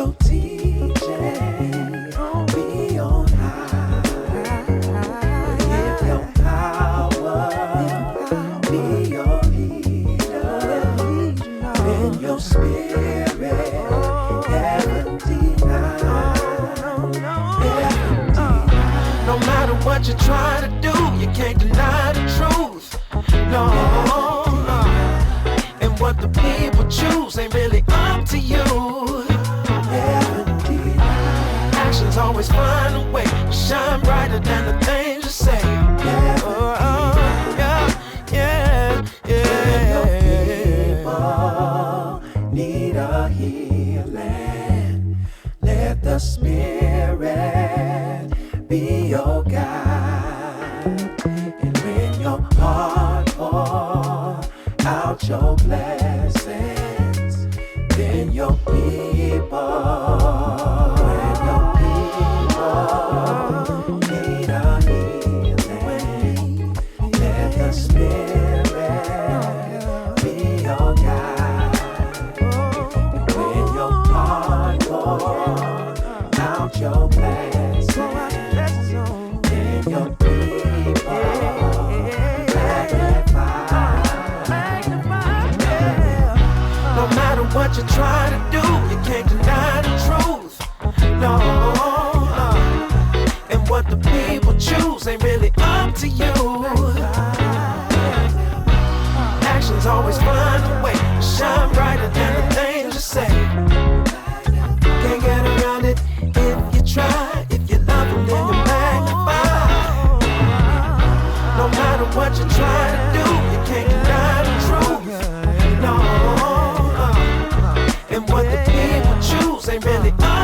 your TJ, be on high. Give your power, be your leader. In your spirit, heaven denied. No matter what you try to do, you can't deny the truth. No. And what the people choose ain't really up to you. Actions always find a way to shine brighter than the things you say. People need a healing. Let the Spirit be your guide. And when your heart pours out your blessings, then your people need a healing. Let the Spirit be your guide. And when your heart pours out your blessings, then your people no matter what you try to do, you can't deny the truth. No. And what the people choose ain't really up to you. Actions always find a way to shine brighter than the things you say. Can't get around it if you try. If you love them, then you magnify. No matter what you try to do, you can't deny the truth. No. And what the people choose ain't really up